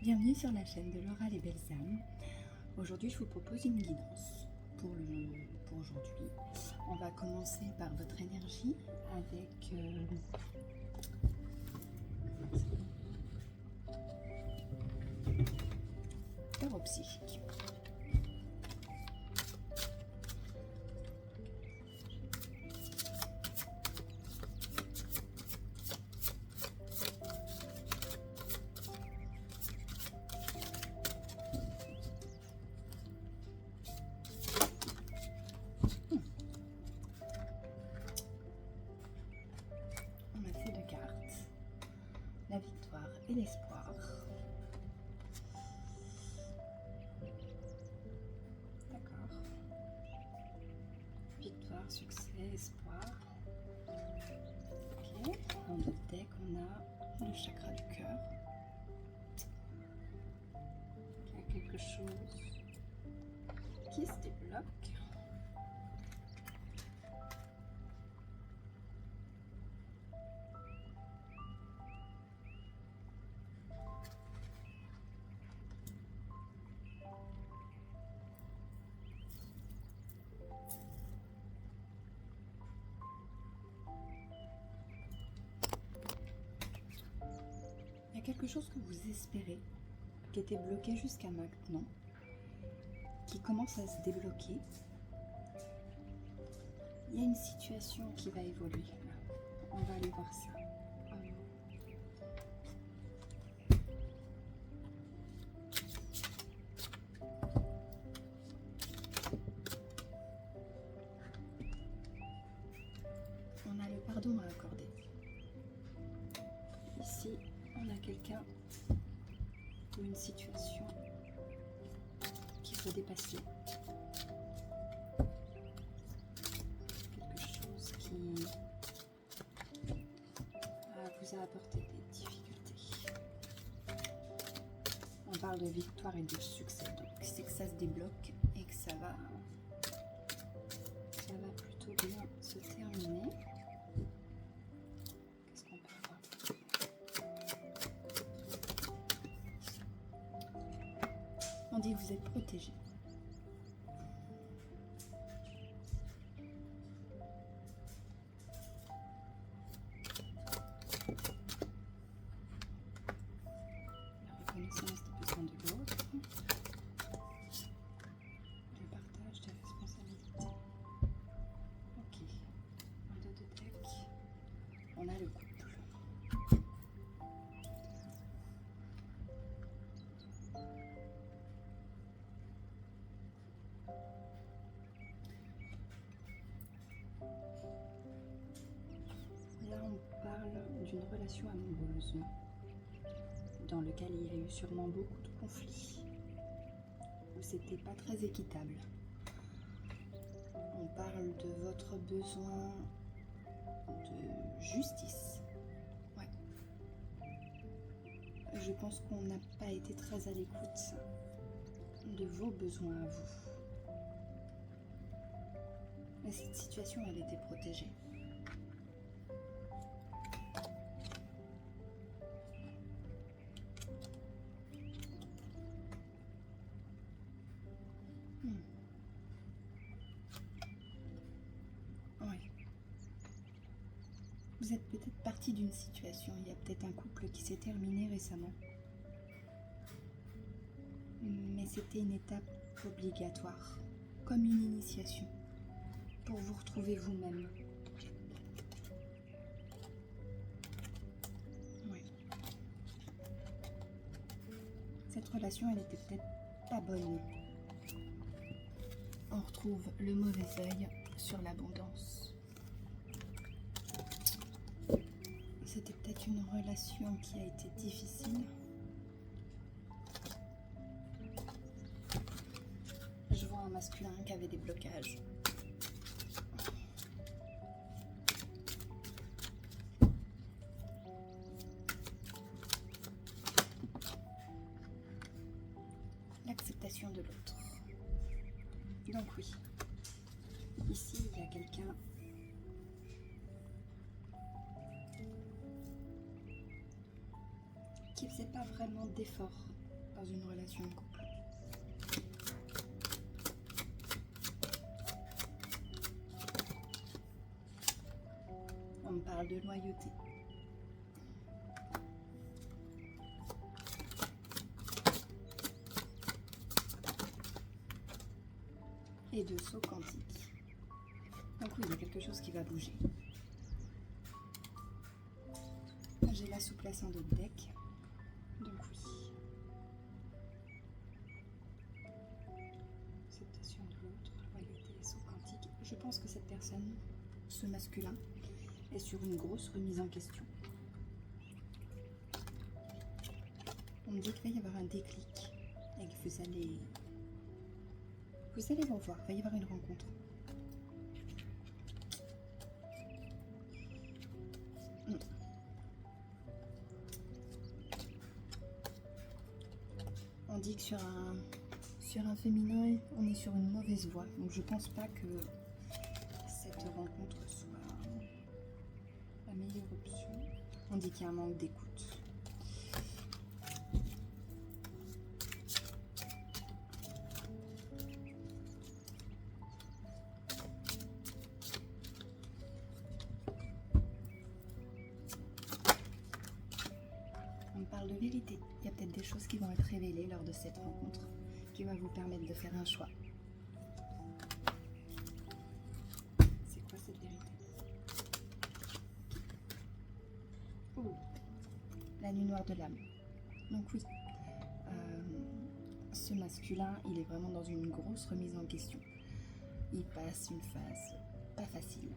Bienvenue sur la chaîne de Laura les Belles âmes. Aujourd'hui, je vous propose une guidance pour aujourd'hui. On va commencer par votre énergie avec tarot psychique. La victoire et l'espoir. D'accord. Victoire, succès, espoir. Ok. Dans notre deck, on a le chakra du cœur. Il y a quelque chose qui se débloque. Il y a quelque chose que vous espérez, qui était bloqué jusqu'à maintenant, qui commence à se débloquer. Il y a une situation qui va évoluer. On va aller voir ça. On a le pardon à accorder. Ici, on a quelqu'un ou une situation qu'il faut dépasser. Quelque chose qui vous a apporté des difficultés. On parle de victoire et de succès, donc c'est que ça se débloque et que ça va plutôt bien se terminer. Qu'est-ce qu'on peut voir? On dit que vous êtes protégé. La reconnaissance des besoins de l'autre. Le partage des responsabilités. Ok. En dos de deck, on a le couple. Là, on parle d'une relation amoureuse dans laquelle il y a eu sûrement beaucoup de conflits, où c'était pas très équitable. On parle de votre besoin de justice. Ouais. Je pense qu'on n'a pas été très à l'écoute de vos besoins à vous. Mais cette situation, elle était protégée. Oui. Vous êtes peut-être parti d'une situation, il y a peut-être un couple qui s'est terminé récemment. Mais c'était une étape obligatoire, comme une initiation, pour vous retrouver vous-même. Oui. Cette relation, elle était peut-être pas bonne. On retrouve le mauvais œil sur l'abondance. C'était peut-être une relation qui a été difficile. Je vois un masculin qui avait des blocages. L'acceptation de l'autre. Donc oui, ici il y a quelqu'un qui faisait pas vraiment d'efforts dans une relation de couple. On me parle de loyauté. Et de saut quantique. Donc oui, il y a quelque chose qui va bouger. J'ai la souplesse en dos de deck. Donc oui. Acceptation de l'autre, loyauté et saut quantique. Je pense que cette personne, ce masculin, est sur une grosse remise en question. On me dit qu'il va y avoir un déclic et que vous allez vous voir, il va y avoir une rencontre. On dit que sur un féminin, on est sur une mauvaise voie. Donc je pense pas que cette rencontre soit la meilleure option. On dit qu'il y a un manque d'écoute. On parle de vérité. Il y a peut-être des choses qui vont être révélées lors de cette rencontre qui va vous permettre de faire un choix. C'est quoi cette vérité? Oh, la nuit noire de l'âme. Donc oui, ce masculin, il est vraiment dans une grosse remise en question. Il passe une phase pas facile,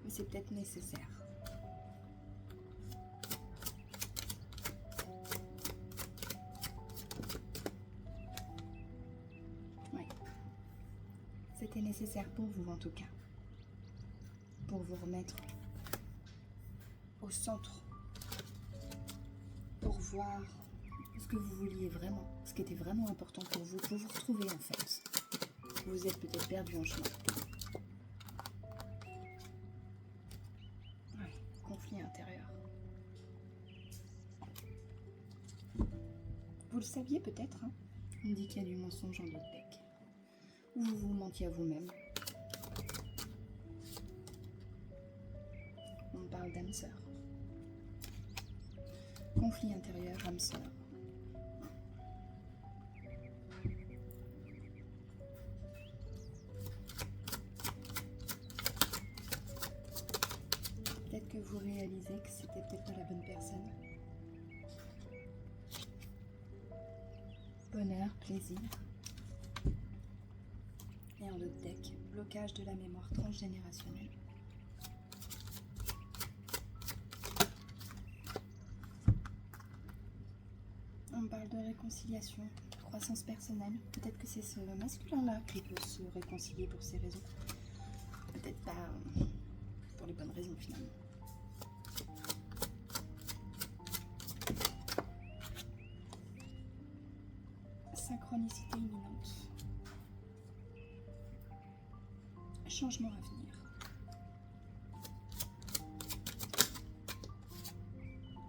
mais c'est peut-être nécessaire. C'était nécessaire pour vous en tout cas, pour vous remettre au centre, pour voir ce que vous vouliez vraiment, ce qui était vraiment important pour vous retrouver en fait. Vous êtes peut-être perdu en chemin. Ouais, conflit intérieur. Vous le saviez peut-être, hein? On dit qu'il y a du mensonge en dos de deck. Ou vous vous mentiez à vous-même. On parle d'âme sœur. Conflit intérieur, âme sœur. Peut-être que vous réalisez que c'était peut-être pas la bonne personne. Bonheur, plaisir. Et en dos de deck, blocage de la mémoire transgénérationnelle. On parle de réconciliation, croissance personnelle. Peut-être que c'est ce masculin-là qui peut se réconcilier pour ces raisons. Peut-être pas pour les bonnes raisons finalement. Synchronicité imminente. Changement à venir.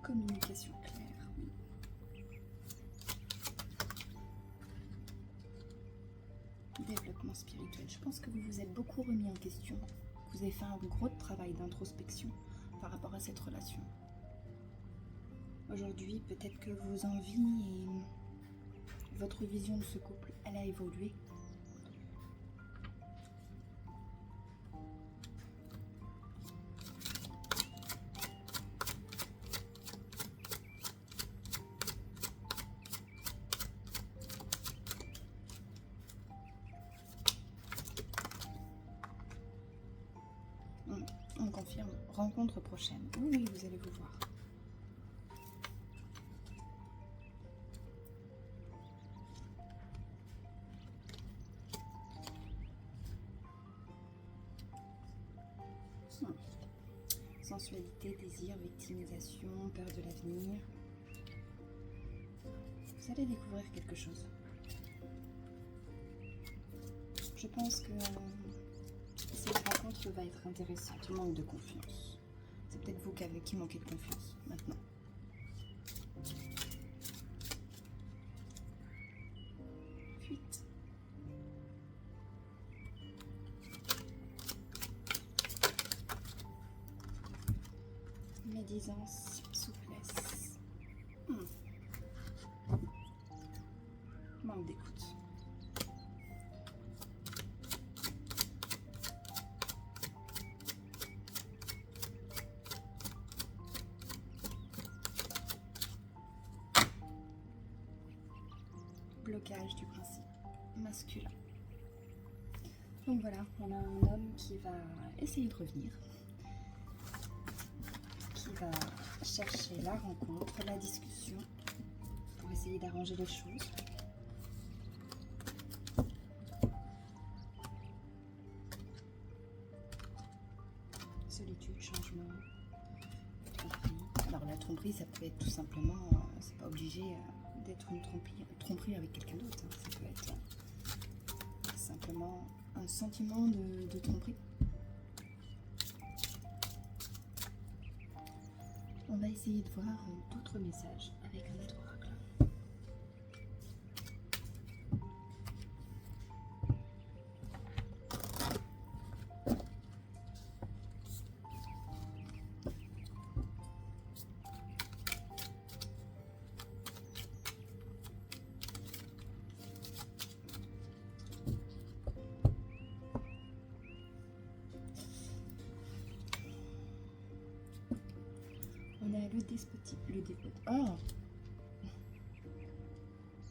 Communication claire, oui. Développement spirituel. Je pense que vous vous êtes beaucoup remis en question. Vous avez fait un gros travail d'introspection par rapport à cette relation. Aujourd'hui, peut-être que vos envies et votre vision de ce couple, elle a évolué. On confirme. Rencontre prochaine. Oui, vous allez vous voir. Sensualité, désir, victimisation, peur de l'avenir. Vous allez découvrir quelque chose. Je pense que cette rencontre va être intéressante. Manque de confiance. C'est peut-être vous qui manquez de confiance maintenant. suffisance, souplesse. Manque d'écoute. Blocage du principe masculin. Donc voilà, on a un homme qui va essayer de revenir, qui va chercher la rencontre, la discussion, pour essayer d'arranger les choses. Solitude, changement, tromperie. Alors la tromperie, ça peut être tout simplement, c'est pas obligé d'être une tromperie avec quelqu'un d'autre. Hein. Ça peut être simplement un sentiment de tromperie. On va essayer de voir d'autres messages avec un autre oracle. On a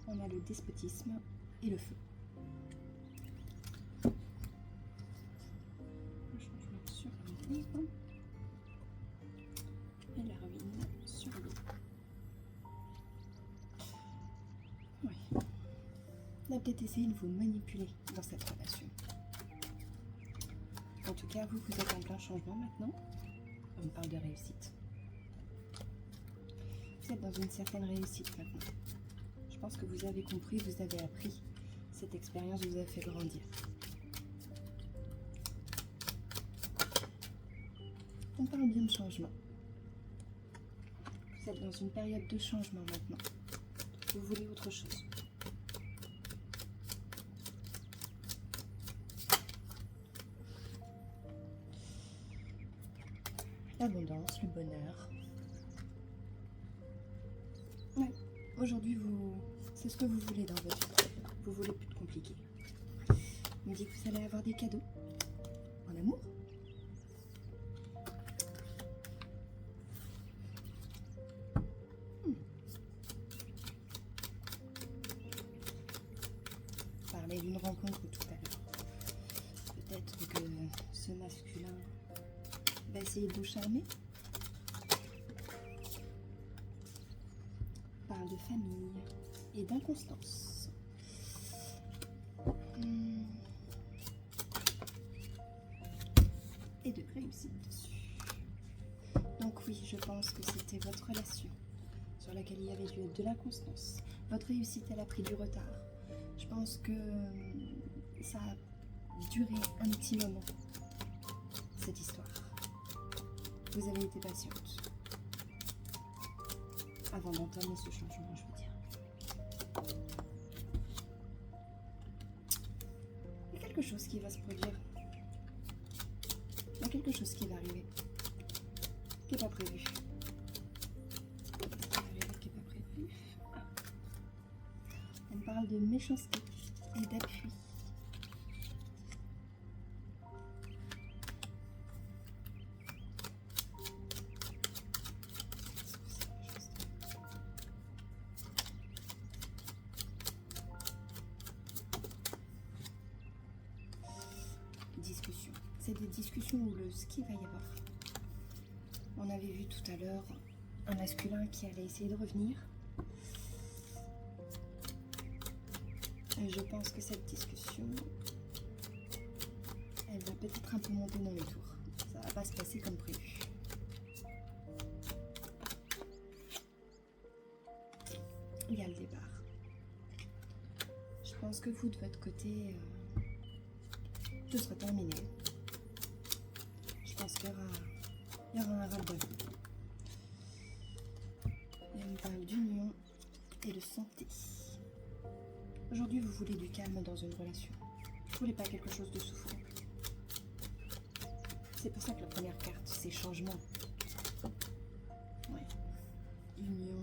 on a le despotisme et le feu. Le changement sur l'amour et la ruine sur l'eau. Oui. On a peut-être essayé de vous manipuler dans cette relation. En tout cas, vous êtes en plein changement maintenant. On parle de réussite. Vous êtes dans une certaine réussite maintenant. Je pense que vous avez compris, vous avez appris. Cette expérience vous a fait grandir. On parle bien de changement. Vous êtes dans une période de changement maintenant. Vous voulez autre chose. L'abondance, le bonheur. Ouais. Aujourd'hui, c'est ce que vous voulez dans votre vie. Vous voulez plus de compliqué. On me dit que vous allez avoir des cadeaux en amour. Parler d'une rencontre tout à l'heure. Peut-être que ce masculin va essayer de vous charmer. Parle de famille et d'inconstance. Et de réussite dessus. Donc oui, je pense que c'était votre relation sur laquelle il y avait de l'inconstance. Votre réussite, elle a pris du retard. Je pense que ça a duré un petit moment, cette histoire. Vous avez été patiente avant d'entamer ce changement, je veux dire. Il y a quelque chose qui va se produire. Il y a quelque chose qui va arriver. Qui n'est pas prévu. Qui n'est pas prévu. Ah. On parle de méchanceté et d'appui. Discussion. C'est des discussions où ce qu'il va y avoir. On avait vu tout à l'heure un masculin qui allait essayer de revenir. Et je pense que cette discussion, elle va peut-être un peu monter dans les tours. Ça va pas se passer comme prévu. Il y a le départ. Je pense que vous, de votre côté, tout sera terminé. Je pense qu'il y aura un ras-le-bol. Et on parle d'union et de santé. Aujourd'hui, vous voulez du calme dans une relation. Vous ne voulez pas quelque chose de souffrant. C'est pour ça que la première carte, c'est changement.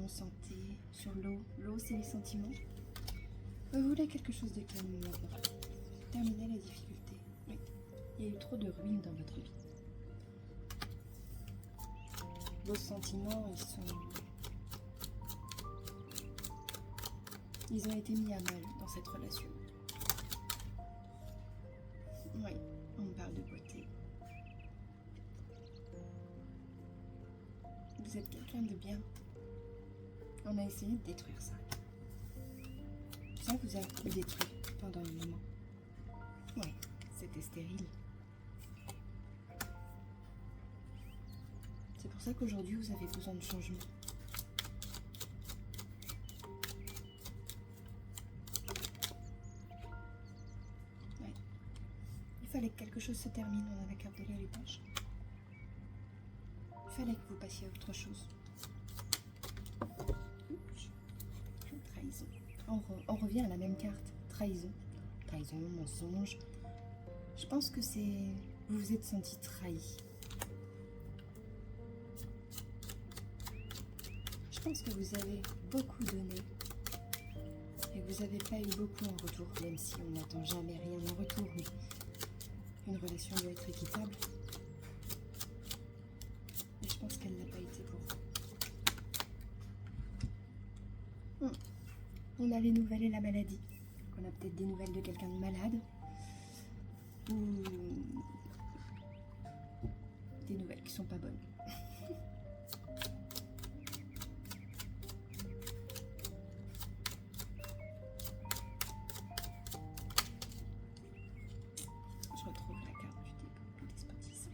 santé, sur l'eau. L'eau, c'est les sentiments. Vous voulez quelque chose de calme maintenant. Terminer la difficulté. Oui, il y a eu trop de ruines dans votre vie. Vos sentiments, ils ont été mis à mal dans cette relation. Oui, on parle de beauté. Vous êtes quelqu'un de bien. On a essayé de détruire ça. Ça vous a détruit pendant un moment. Oui, c'était stérile. C'est pour ça qu'aujourd'hui vous avez besoin de changement. Ouais. Il fallait que quelque chose se termine, on avait carte de l'héritage. Il fallait que vous passiez à autre chose. Trahison. On revient à la même carte. Trahison. Trahison, mensonge. Je pense que c'est... Vous vous êtes senti trahi. Je pense que vous avez beaucoup donné et que vous n'avez pas eu beaucoup en retour, même si on n'attend jamais rien en retour. Mais une relation doit être équitable. Et je pense qu'elle n'a pas été pour vous. On a les nouvelles et la maladie. On a peut-être des nouvelles de quelqu'un de malade. Ou des nouvelles qui sont pas bonnes. Je retrouve la carte du despotisme.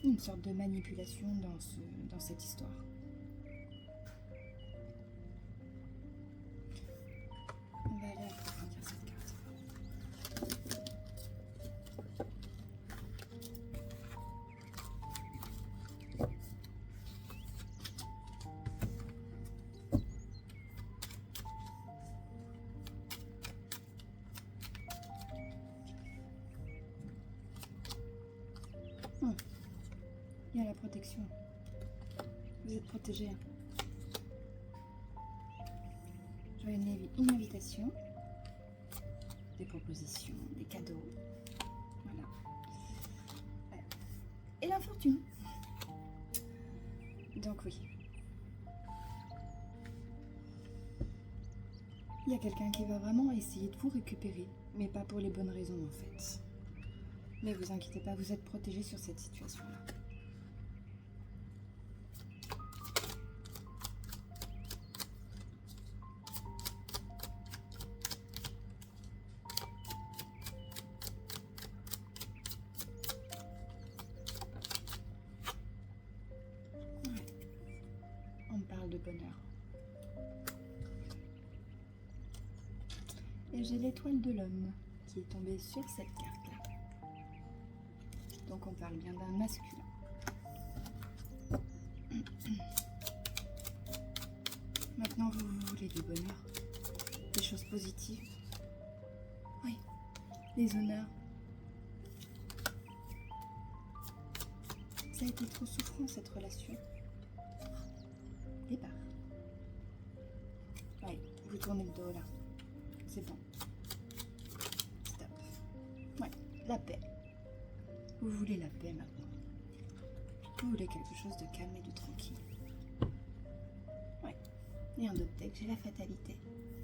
Une sorte de manipulation dans cette histoire. On va aller approfondir cette carte. Il y a la protection. Vous êtes protégé. Je vois une invitation, des propositions, des cadeaux. Voilà. Et la fortune. Donc oui. Il y a quelqu'un qui va vraiment essayer de vous récupérer, mais pas pour les bonnes raisons en fait. Mais vous inquiétez pas, vous êtes protégé sur cette situation-là. On parle de bonheur. Et j'ai l'étoile de l'homme qui est tombée sur cette carte-là. Donc on parle bien d'un masculin. Maintenant vous voulez du bonheur, des choses positives. Oui, les honneurs. Ça a été trop souffrant cette relation. Départ. Oui, vous tournez le dos là. C'est bon. Stop. Ouais, la paix. Vous voulez la paix maintenant. Vous voulez quelque chose de calme et de tranquille. Ouais. Et un autre deck, j'ai la fatalité.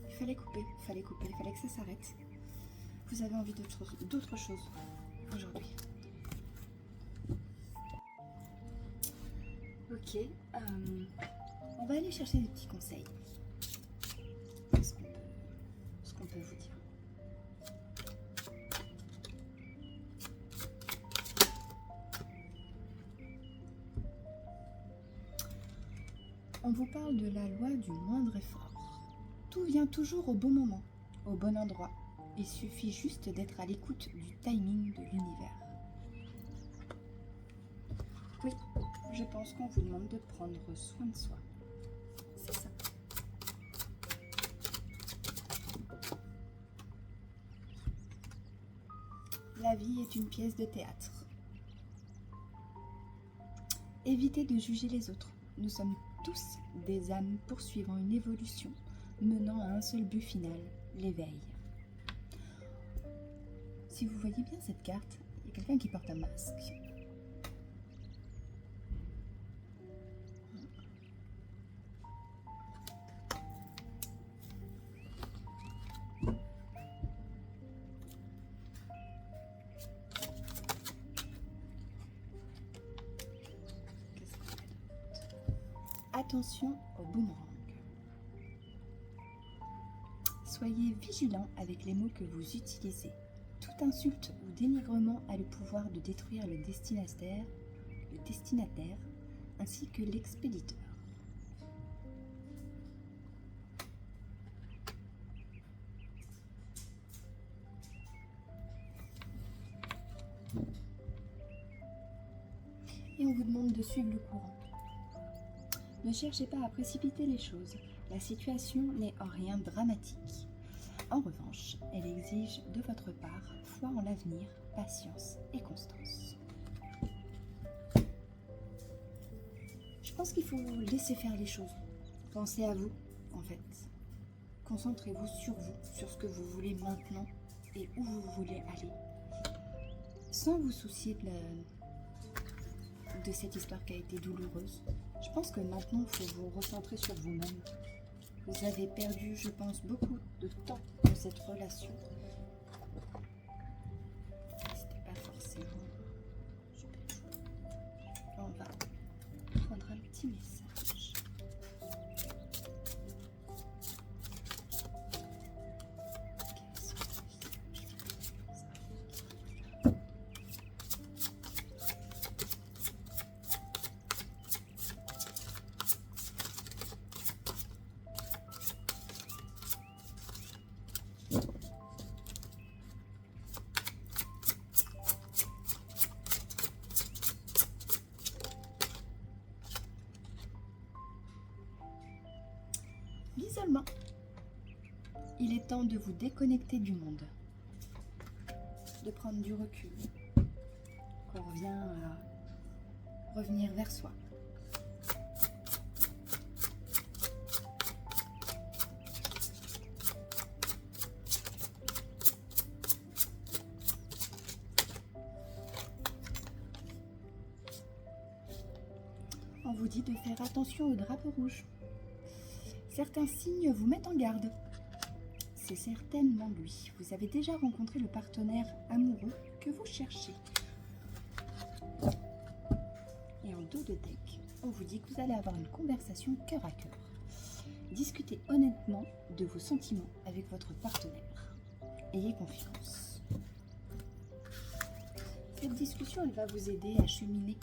Il fallait couper, il fallait que ça s'arrête. Vous avez envie d'autre chose aujourd'hui. Ok. On va aller chercher des petits conseils. Ce qu'on peut vous dire. On vous parle de la loi du moindre effort. Tout vient toujours au bon moment, au bon endroit. Il suffit juste d'être à l'écoute du timing de l'univers. Oui, je pense qu'on vous demande de prendre soin de soi. C'est ça. La vie est est une pièce de théâtre. Évitez de juger les autres. Nous sommes tous des âmes poursuivant une évolution, menant à un seul but final, l'éveil. Si vous voyez bien cette carte, il y a quelqu'un qui porte un masque. Attention au boomerang. Soyez vigilant avec les mots que vous utilisez. Toute insulte ou dénigrement a le pouvoir de détruire le destinataire ainsi que l'expéditeur. Et on vous demande de suivre le courant. Ne cherchez pas à précipiter les choses. La situation n'est en rien dramatique. En revanche, elle exige de votre part foi en l'avenir, patience et constance. Je pense qu'il faut laisser faire les choses. Pensez à vous, en fait. Concentrez-vous sur vous, sur ce que vous voulez maintenant et où vous voulez aller. Sans vous soucier de cette histoire qui a été douloureuse. Je pense que maintenant, il faut vous recentrer sur vous-même. Vous avez perdu, je pense, beaucoup de temps dans cette relation. C'était pas forcément super chouette. On va prendre un petit message. L'isolement. Il est temps de vous déconnecter du monde, de prendre du recul, qu'on revient à revenir vers soi. On vous dit de faire attention au drapeau rouge. Certains signes vous mettent en garde. C'est certainement lui. Vous avez déjà rencontré le partenaire amoureux que vous cherchez. Et en dos de deck, on vous dit que vous allez avoir une conversation cœur à cœur. Discutez honnêtement de vos sentiments avec votre partenaire. Ayez confiance. Cette discussion, elle va vous aider à cheminer.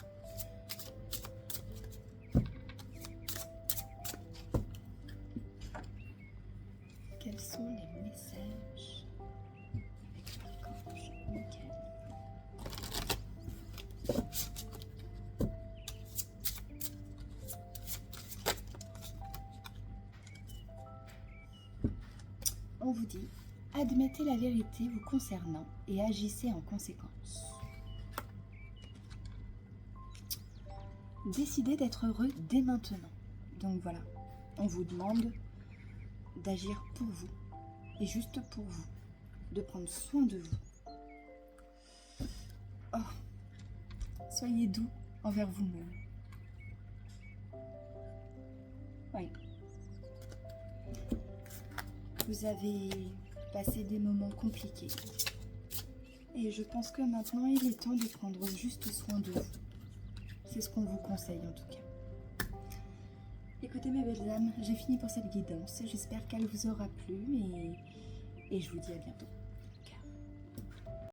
Quels sont les messages avec l'archange Michael? On vous dit, admettez la vérité vous concernant et agissez en conséquence. Décidez d'être heureux dès maintenant. Donc voilà, on vous demande d'agir pour vous et juste pour vous, de prendre soin de vous. Oh, soyez doux envers vous-même. Oui. Vous avez passé des moments compliqués et je pense que maintenant il est temps de prendre juste soin de vous. C'est ce qu'on vous conseille en tout cas. Écoutez mes belles âmes, j'ai fini pour cette guidance. J'espère qu'elle vous aura plu et je vous dis à bientôt.